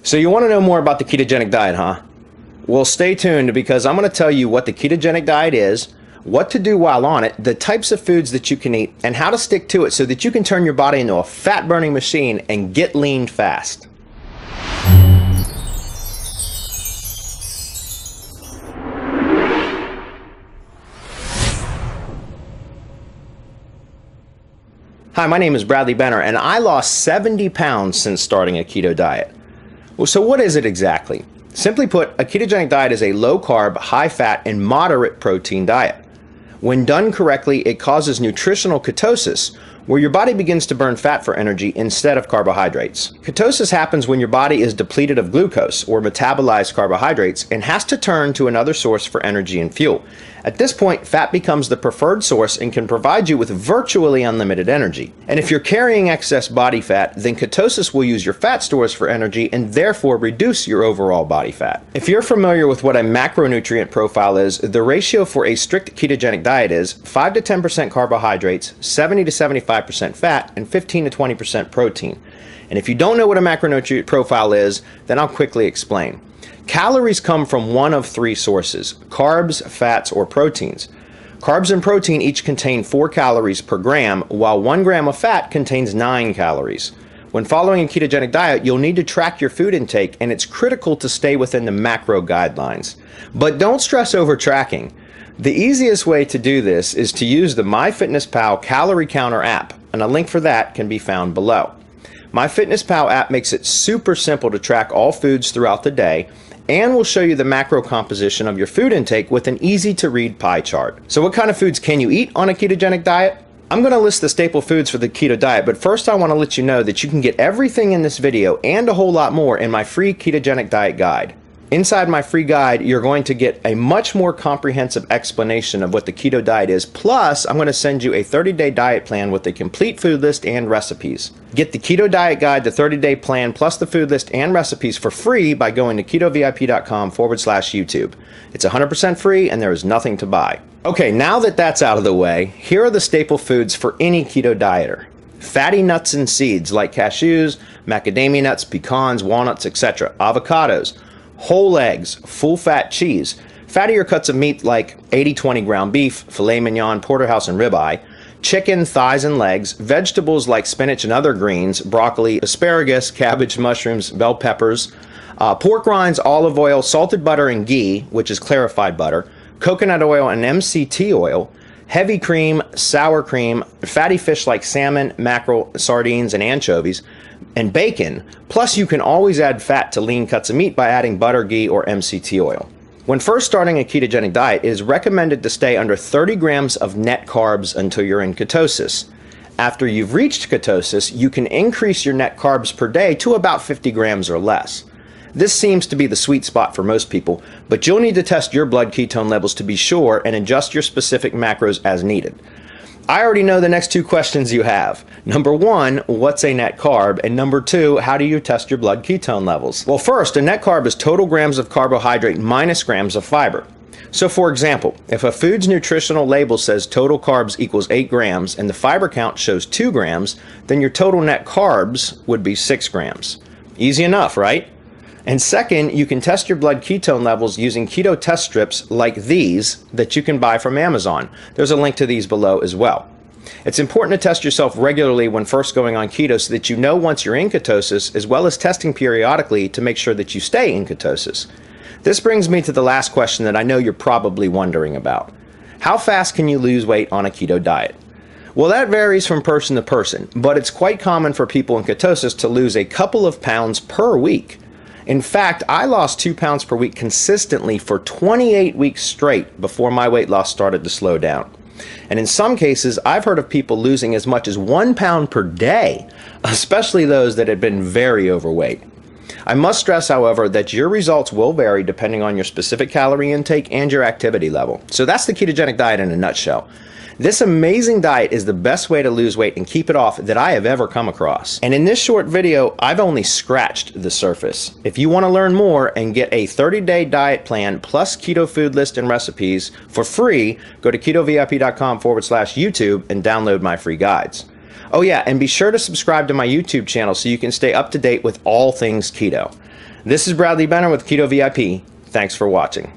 So you want to know more about the ketogenic diet, huh? Well, stay tuned because I'm going to tell you what the ketogenic diet is, what to do while on it, the types of foods that you can eat, and how to stick to it so that you can turn your body into a fat-burning machine and get lean fast. Hi, my name is Bradley Benner, and I lost 70 pounds since starting a keto diet. Well, so what is it exactly? Simply put, a ketogenic diet is a low-carb, high-fat, and moderate protein diet. When done correctly, it causes nutritional ketosis, where your body begins to burn fat for energy instead of carbohydrates. Ketosis happens when your body is depleted of glucose, or metabolized carbohydrates, and has to turn to another source for energy and fuel. At this point, fat becomes the preferred source and can provide you with virtually unlimited energy. And if you're carrying excess body fat, then ketosis will use your fat stores for energy and therefore reduce your overall body fat. If you're familiar with what a macronutrient profile is, the ratio for a strict ketogenic diet is 5 to 10% carbohydrates, 70 to 75% fat, and 15 to 20% protein. And if you don't know what a macronutrient profile is, then I'll quickly explain. Calories come from one of three sources: carbs, fats, or proteins. Carbs and protein each contain 4 calories per gram, while 1 gram of fat contains 9 calories. When following a ketogenic diet, you'll need to track your food intake, and it's critical to stay within the macro guidelines. But don't stress over tracking. The easiest way to do this is to use the MyFitnessPal Calorie Counter app, and a link for that can be found below. MyFitnessPal app makes it super simple to track all foods throughout the day, and will show you the macro composition of your food intake with an easy-to-read pie chart. So what kind of foods can you eat on a ketogenic diet? I'm going to list the staple foods for the keto diet, but first I want to let you know that you can get everything in this video and a whole lot more in my free ketogenic diet guide. Inside my free guide, you're going to get a much more comprehensive explanation of what the keto diet is, plus I'm going to send you a 30-day diet plan with a complete food list and recipes. Get the keto diet guide, the 30-day plan, plus the food list and recipes for free by going to ketovip.com/YouTube. It's 100% free and there is nothing to buy. Okay, now that that's out of the way, here are the staple foods for any keto dieter. Fatty nuts and seeds like cashews, macadamia nuts, pecans, walnuts, etc. Avocados, whole eggs, full-fat cheese, fattier cuts of meat like 80-20 ground beef, filet mignon, porterhouse, and ribeye, chicken, thighs, and legs, vegetables like spinach and other greens, broccoli, asparagus, cabbage, mushrooms, bell peppers, pork rinds, olive oil, salted butter and ghee, which is clarified butter, coconut oil and MCT oil, heavy cream, sour cream, fatty fish like salmon, mackerel, sardines, and anchovies, and bacon. Plus, you can always add fat to lean cuts of meat by adding butter, ghee, or MCT oil. When first starting a ketogenic diet, it is recommended to stay under 30 grams of net carbs until you're in ketosis. After you've reached ketosis, you can increase your net carbs per day to about 50 grams or less. This seems to be the sweet spot for most people, but you'll need to test your blood ketone levels to be sure and adjust your specific macros as needed. I already know the next two questions you have. Number 1, what's a net carb? And number 2, how do you test your blood ketone levels? Well, first, a net carb is total grams of carbohydrate minus grams of fiber. So for example, if a food's nutritional label says total carbs equals 8 grams and the fiber count shows 2 grams, then your total net carbs would be 6 grams. Easy enough, right? And second, you can test your blood ketone levels using keto test strips like these that you can buy from Amazon. There's a link to these below as well. It's important to test yourself regularly when first going on keto so that you know once you're in ketosis, as well as testing periodically to make sure that you stay in ketosis. This brings me to the last question that I know you're probably wondering about. How fast can you lose weight on a keto diet? Well, that varies from person to person, but it's quite common for people in ketosis to lose a couple of pounds per week. In fact, I lost 2 pounds per week consistently for 28 weeks straight before my weight loss started to slow down. And in some cases, I've heard of people losing as much as 1 pound per day, especially those that had been very overweight. I must stress, however, that your results will vary depending on your specific calorie intake and your activity level. So that's the ketogenic diet in a nutshell. This amazing diet is the best way to lose weight and keep it off that I have ever come across. And in this short video, I've only scratched the surface. If you want to learn more and get a 30-day diet plan plus keto food list and recipes for free, go to ketovip.com/YouTube and download my free guides. Oh yeah, and be sure to subscribe to my YouTube channel so you can stay up to date with all things keto. This is Bradley Benner with Keto VIP. Thanks for watching.